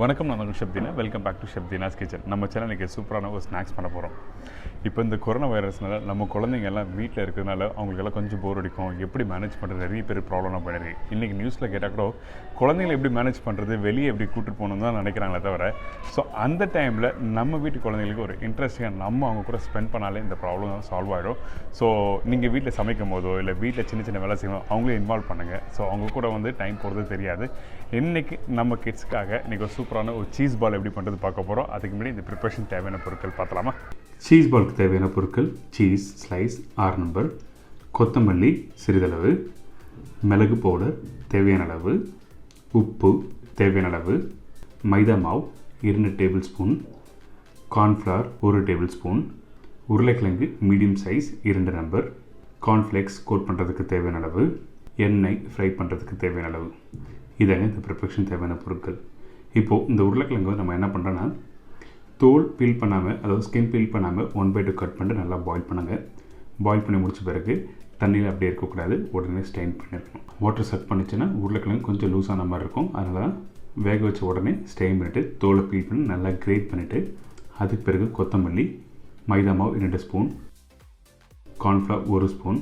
வணக்கம், நான் chef Deena. Welcome back to chef Deena's kitchen. நம்ம சேனலுக்கு சூப்பரான ஒரு ஸ்நாக்ஸ் பண்ண போகிறோம். இப்போ இந்த கொரோனா வைரஸ்னால நம்ம குழந்தைங்க எல்லாம் வீட்டில் இருக்கிறதுனால அவங்களுக்கெல்லாம் கொஞ்சம் போர் அடிக்கும். எப்படி மேனேஜ் பண்ணுறது, நிறைய பேர் ப்ராப்ளம்லாம் பண்ணிருக்கு. இன்றைக்கி நியூஸில் கேட்டால் கூட குழந்தைங்களை எப்படி மேனேஜ் பண்ணுறது, வெளியே எப்படி கூட்டிட்டு போகணுன்னு தான் நினைக்கிறாங்களே தவிர, ஸோ அந்த டைமில் நம்ம வீட்டு குழந்தைங்களுக்கு ஒரு இன்ட்ரெஸ்டிங்காக நம்ம அவங்க கூட ஸ்பெண்ட் பண்ணாலே இந்த ப்ராப்ளம் சால்வ் ஆகிடும். ஸோ நீங்கள் வீட்டில் சமைக்கும் போதோ இல்லை வீட்டில் சின்ன சின்ன வேலை செய்யணும், அவங்களே இன்வால்வ் பண்ணுங்கள். ஸோ அவங்க கூட வந்து டைம் போகிறது தெரியாது. இன்றைக்கி நம்ம கிட்ஸ்க்காக இன்றைக்கி சூப்பரான ஒரு சீஸ் பால் எப்படி பண்ணுறது பார்க்க போகிறோம். அதுக்கு முன்னாடி இந்த ப்ரிப்பரேஷன் தேவையான பொருட்கள் பார்த்தலாமா? சீஸ் பாலுக்கு தேவையான பொருட்கள்: சீஸ் ஸ்லைஸ் 6 நம்பர், கொத்தமல்லி சிறிதளவு, மிளகு பவுடர் தேவையான அளவு, உப்பு தேவையான அளவு, மைதா மாவு 2 table spoon, cornflour 1 table spoon, உருளைக்கிழங்கு medium size 2 number, cornflakes coat பண்ணுறதுக்கு தேவையான அளவு, எண்ணெய் ஃப்ரை பண்ணுறதுக்கு தேவையான அளவு. இதாங்க இந்த ப்ரிப்பரேஷன் தேவையான பொருட்கள். இப்போது இந்த உருளைக்கிழங்கு நம்ம என்ன பண்ணுறோன்னா, தோல் பீல் பண்ணாமல், அதாவது ஸ்கின் பீல் பண்ணாமல் 1/2 கட் பண்ணிட்டு நல்லா பாயில் பண்ணுங்கள். பாயில் பண்ணி முடிச்ச பிறகு தண்ணியில் அப்படியே இருக்கக்கூடாது, உடனே ஸ்டெயின் பண்ணியிருக்கணும். வாட்டர் செட் பண்ணிச்சுன்னா உருளைக்கிழங்கு கொஞ்சம் லூஸான மாதிரி இருக்கும். அதனால தான் வேக வச்ச உடனே ஸ்டெயின் பண்ணிவிட்டு தோலை பீல் பண்ணி நல்லா கிரேட் பண்ணிவிட்டு, அதுக்கு பிறகு கொத்தமல்லி, மைதா மாவு 2 ஸ்பூன், கார்ன்ஃப்ளவர் 1 ஸ்பூன்,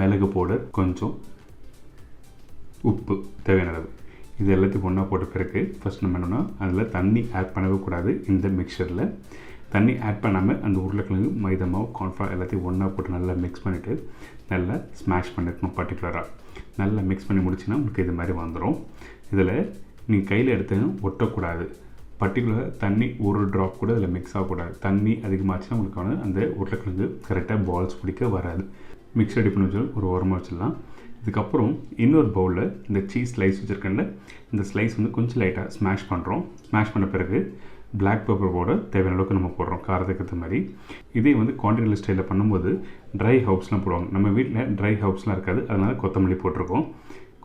மிளகு பவுடர் கொஞ்சம், உப்பு தேவையான அளவு. இது எல்லாத்தையும் ஒன்றா போட்ட பிறகு ஃபஸ்ட் நம்ம என்னென்னா, அதில் தண்ணி ஆட் பண்ணவே கூடாது. இந்த மிக்சரில் தண்ணி ஆட் பண்ணாமல் அந்த உருளைக்கிழங்கு, மைதா மாவு, கார்ன்ஃப்ளவர் எல்லாத்தையும் ஒன்றா போட்டு நல்லா மிக்ஸ் பண்ணிவிட்டு நல்லா ஸ்மாஷ் பண்ணிருக்கணும். பர்டிகுலராக நல்லா மிக்ஸ் பண்ணி முடிச்சுன்னா உங்களுக்கு இது மாதிரி வந்துடும். இதில் நீங்கள் கையில் எடுத்து ஒட்டக்கூடாது. பர்டிகுலராக தண்ணி ஒரு ட்ராப் கூட அதில் மிக்ஸ் ஆகக்கூடாது. தண்ணி அதிகமாகச்சுன்னா உங்களுக்கு வந்து அந்த உருளைக்கிழங்கு கரெக்டாக பால்ஸ் பிடிக்க வராது. மிக்ஸ் ரெடி பண்ணி வச்சு ஒரு ஓரமாக வச்சிடலாம். இதுக்கப்புறம் இன்னொரு பவுலில் இந்த சீஸ் ஸ்லைஸ் வச்சுருக்கேன்ல, இந்த ஸ்லைஸ் வந்து கொஞ்சம் லைட்டாக ஸ்மாஷ் பண்ணுறோம். ஸ்மாஷ் பண்ண பிறகு பிளாக் பெப்பர் பவுடர் தேவையான அளவுக்கு நம்ம போடுறோம், காரத்துக்கு ஏற்ற மாதிரி. இதே வந்து கான்டினென்டல் ஸ்டைலில் பண்ணும்போது ட்ரை ஹர்ப்ஸ்லாம் போடுவாங்க. நம்ம வீட்டில் ட்ரை ஹர்ப்ஸ்லாம் இருக்காது, அதனால் கொத்தமல்லி போட்டிருக்கோம்.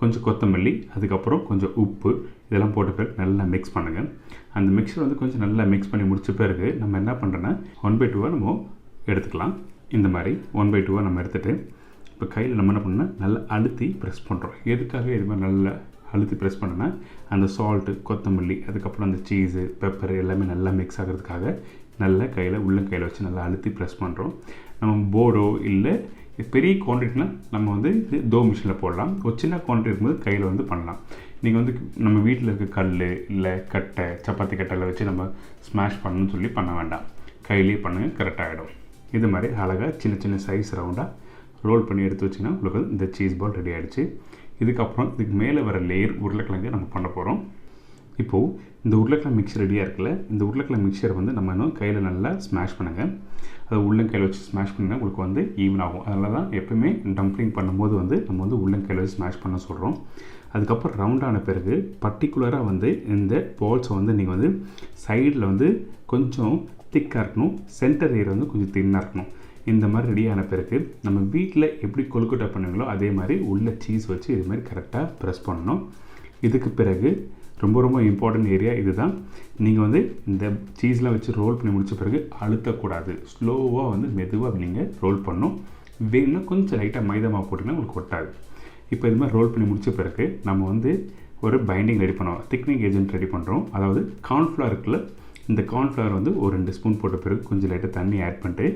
கொஞ்சம் கொத்தமல்லி, அதுக்கப்புறம் கொஞ்சம் உப்பு, இதெல்லாம் போட்ட பிறகு நல்லா மிக்ஸ் பண்ணுங்கள். அந்த மிக்சர் வந்து கொஞ்சம் நல்லா மிக்ஸ் பண்ணி முடிச்ச பிறகு நம்ம என்ன பண்ணுறோன்னா 1/2 நம்ம எடுத்துக்கலாம். இந்த மாதிரி 1/2 நம்ம எடுத்துகிட்டு இப்போ கையில் நம்ம என்ன பண்ணால் நல்லா அழுத்தி ப்ரெஸ் பண்ணுறோம். எதுக்காக இது மாதிரி நல்லா அழுத்தி ப்ரெஸ் பண்ணோன்னா, அந்த சால்ட்டு, கொத்தமல்லி, அதுக்கப்புறம் அந்த சீஸு, பெப்பர் எல்லாமே நல்லா மிக்ஸ் ஆகிறதுக்காக நல்லா கையில் உள்ளங்கையில் வச்சு நல்லா அழுத்தி ப்ரெஸ் பண்ணுறோம். நம்ம போர்டோ இல்லை பெரிய குவான்டிட்டினா நம்ம வந்து இது தோ மிஷினில் போடலாம். ஒரு சின்ன குவான்டிட்டி இருக்கும்போது கையில் வந்து பண்ணலாம். நீங்கள் வந்து நம்ம வீட்டில் இருக்க கல் இல்லை கட்டை, சப்பாத்தி கட்டையில் வச்சு நம்ம ஸ்மாஷ் பண்ணணும்னு சொல்லி பண்ண வேண்டாம். கையிலேயே பண்ணுங்கள், கரெக்டாகிடும். இது மாதிரி அழகாக சின்ன சின்ன சைஸ் ரவுண்டாக ரோல் பண்ணி எடுத்து வச்சிங்கன்னா உங்களுக்கு இந்த சீஸ் பால் ரெடி ஆகிடுச்சு. இதுக்கப்புறம் இதுக்கு மேலே வர லேயர் உருளைக்கிழங்கு நம்ம பண்ண போகிறோம். இப்போது இந்த உருளைக்கிழங்கு மிக்சர் ரெடியாக இருக்குல்ல, இந்த உருளைக்கிழங்கு மிக்சரை வந்து நம்ம இன்னும் கையில் நல்லா ஸ்மாஷ் பண்ணுங்கள். அதை உள்ளங்கையில் வச்சு ஸ்மாஷ் பண்ணிங்கன்னா உங்களுக்கு வந்து ஈவன் ஆகும். அதனால தான் எப்போயுமே டம்ப்ளிங் பண்ணும்போது வந்து நம்ம வந்து உள்ளங்கையில் வச்சு ஸ்மாஷ் பண்ண சொல்கிறோம். அதுக்கப்புறம் ரவுண்டான பிறகு பர்டிகுலராக வந்து இந்த பால்ஸை வந்து நீங்கள் வந்து சைடில் வந்து கொஞ்சம் திக்காக இருக்கணும், சென்டர் ஏர் வந்து கொஞ்சம் தின்னாக இருக்கணும். இந்த மாதிரி ரெடியான பிறகு நம்ம வீட்டில் எப்படி கொழுக்கட்டை பண்ணுங்களோ அதே மாதிரி உள்ள சீஸ் வச்சு இது மாதிரி கரெக்டாக ப்ரெஸ் பண்ணணும். இதுக்கு பிறகு ரொம்ப ரொம்ப இம்பார்ட்டன்ட் ஏரியா இது தான். நீங்கள் வந்து இந்த சீஸ்லாம் வச்சு ரோல் பண்ணி முடித்த பிறகு அழுத்தக்கூடாது. ஸ்லோவாக வந்து மெதுவாக நீங்கள் ரோல் பண்ணணும். வேணும்னா கொஞ்சம் லைட்டாக மைதா மாவு போட்டிங்கன்னா உங்களுக்கு ஒட்டாது. இப்போ இது மாதிரி ரோல் பண்ணி முடித்த பிறகு நம்ம வந்து ஒரு பைண்டிங் ரெடி பண்ணுவோம், திக்னிங் ஏஜென்ட் ரெடி பண்ணுறோம். அதாவது கார்ன்ஃப்ளவர் இருக்குல்ல, இந்த கார்ன்ஃப்ளவர் வந்து ஒரு 2 ஸ்பூன் போட்ட பிறகு கொஞ்சம் லைட்டாக தண்ணி ஆட் பண்ணிட்டு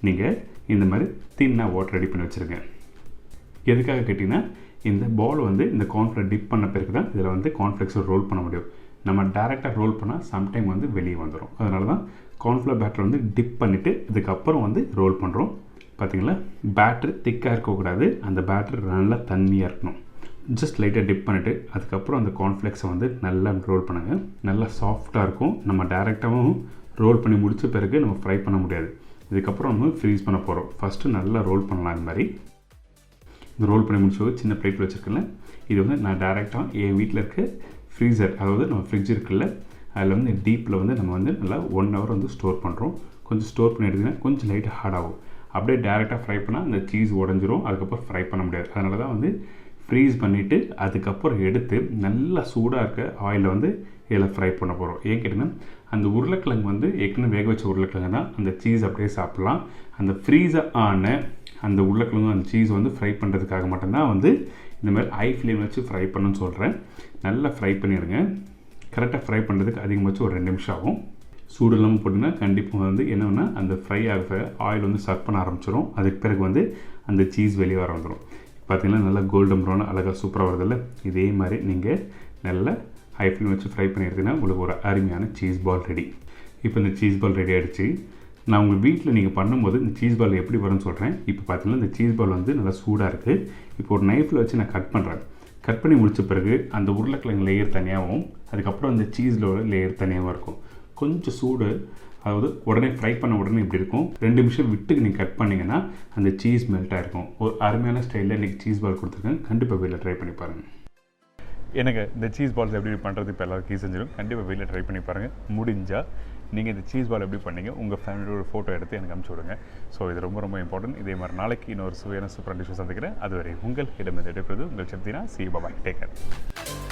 நீங்கள் இந்த மாதிரி தின்னாக வாட்டர் ரெடி பண்ணி வச்சுருங்க. எதுக்காக கேட்டிங்கன்னா, இந்த பால் வந்து இந்த கார்ன்ஃப்ளவர் டிப் பண்ண பிறகு தான் இதில் வந்து கார்ன்ஃப்ளெக்ஸை ரோல் பண்ண முடியும். நம்ம டேரெக்டாக ரோல் பண்ணால் சம்டைம் வந்து வெளியே வந்துடும். அதனால தான் கார்ன்ஃப்ளவர் பேட்டர் வந்து டிப் பண்ணிவிட்டு இதுக்கப்புறம் வந்து ரோல் பண்ணுறோம். பார்த்தீங்களா, பேட்டர் திக்காக இருக்கக்கூடாது, அந்த பேட்டர் நல்லா தண்ணியாக இருக்கணும். ஜஸ்ட் லைட்டாக டிப் பண்ணிவிட்டு அதுக்கப்புறம் அந்த கார்ன்ஃப்ளெக்ஸை வந்து நல்லா ரோல் பண்ணுங்கள். நல்லா சாஃப்டாக இருக்கும். நம்ம டேரெக்டாகவும் ரோல் பண்ணி முடித்த பிறகு நம்ம ஃப்ரை பண்ண முடியாது. இதுக்கப்புறம் நம்ம ஃப்ரீஸ் பண்ண போகிறோம். ஃபஸ்ட்டு நல்லா ரோல் பண்ணலாம். இது மாதிரி இந்த ரோல் பண்ணி முடிச்ச சின்ன பிளேட்டில் வச்சுருக்கல, இது வந்து நான் டேரெக்டாக என் வீட்டில் இருக்க ஃப்ரீசர், அதாவது நம்ம ஃப்ரிட்ஜ் இருக்குல்ல, அதில் வந்து டீப்பில் வந்து நம்ம வந்து நல்லா 1 hour வந்து ஸ்டோர் பண்ணுறோம். கொஞ்சம் ஸ்டோர் பண்ணி எடுத்திங்கன்னா கொஞ்சம் லைட்டாக ஹார்ட் ஆகும். அப்படியே டேரெக்டாக ஃப்ரை பண்ணால் அந்த சீஸ் உடஞ்சிரும், அதுக்கப்புறம் ஃப்ரை பண்ண முடியாது. அதனால தான் வந்து ஃப்ரீஸ் பண்ணிவிட்டு அதுக்கப்புறம் எடுத்து நல்லா சூடாக இருக்க ஆயிலில் வந்து இதில் ஃப்ரை பண்ண போகிறோம். ஏன் கேட்டிங்கன்னா, அந்த உருளைக்கிழங்கு வந்து ஏற்கனவே வேக வச்ச உருளைக்கிழங்கு தான், அந்த சீஸ் அப்படியே சாப்பிட்லாம். அந்த ஃப்ரீஸர் ஆன அந்த உருளைக்கிழங்கு அந்த சீஸ் வந்து ஃப்ரை பண்ணுறதுக்காக மட்டும்தான் வந்து இந்த மாதிரி ஹை ஃப்ளேம் வச்சு ஃப்ரை பண்ணணும்னு சொல்கிறேன். நல்லா ஃப்ரை பண்ணிடுங்க. கரெக்டாக ஃப்ரை பண்ணுறதுக்கு அதிகபட்சம் ஒரு 2 நிமிஷம் ஆகும். சூடு இல்லாமல் போட்டிங்கன்னா கண்டிப்பாக வந்து என்னென்னா அந்த ஃப்ரை ஆக ஆயில் வந்து சர்வ் பண்ண ஆரம்பிச்சிடும். அதுக்கு பிறகு வந்து அந்த சீஸ் வெளியே வர வந்துடும். பார்த்திங்கன்னா நல்லா கோல்டன் ப்ரௌன் அழகாக சூப்பராக வருதில்ல. இதே மாதிரி நீங்கள் நல்லா ஹை ஃப்ளேம் வச்சு ஃப்ரை பண்ணியிருந்தீங்கன்னா உங்களுக்கு ஒரு அருமையான சீஸ் பால் ரெடி. இப்போ இந்த சீஸ் பால் ரெடி ஆகிடுச்சு. நான் உங்கள் வீட்டில் நீங்கள் பண்ணும்போது இந்த சீஸ் பால் எப்படி வரும்னு சொல்கிறேன். இப்போ பார்த்தீங்கன்னா இந்த சீஸ் பால் வந்து நல்லா சூடாக இருக்குது. இப்போ ஒரு நைஃப்பில் வச்சு நான் கட் பண்ணுறேன். கட் பண்ணி முடித்த பிறகு அந்த உருளைக்கிழங்கு லேயர் தனியாகவும் அதுக்கப்புறம் அந்த சீஸில் ஒரு லேயர் தனியாகவும் இருக்கும். கொஞ்சம் சூடு, அதாவது உடனே ஃப்ரை பண்ண உடனே இப்படி இருக்கும். 2 நிமிஷம் விட்டு நீங்கள் கட் பண்ணிங்கன்னா அந்த சீஸ் மெல்ட் ஆகிருக்கும். ஒரு அருமையான ஸ்டைலில் இன்றைக்கி சீஸ் பால் கொடுத்துருக்கேன். கண்டிப்பாக வீட்டில் ட்ரை பண்ணி பாருங்கள். எனக்கு இந்த சீஸ் பால்ஸ் எப்படி பண்ணுறது இப்போ எல்லாரும் கீ செஞ்சிடும். கண்டிப்பாக வீட்டில் ட்ரை பண்ணி பாருங்கள். முடிஞ்சால் நீங்கள் இந்த சீஸ் பால் எப்படி பண்ணீங்க உங்கள் ஃபேமிலியோட ஒரு ஃபோட்டோ எடுத்து எனக்கு அனுப்பிச்சி விடுங்க. ஸோ இது ரொம்ப ரொம்ப இம்பார்ட்டன்ட். இதே மாதிரி நாளைக்கு இன்னொரு சுவையான சூப்பரான டிஷ்ஷை சந்திக்கிறேன். அதுவரை உங்கள் இடமிருந்து எடுக்கிறது உங்கள் chef Deena. See you, bye bye, take care.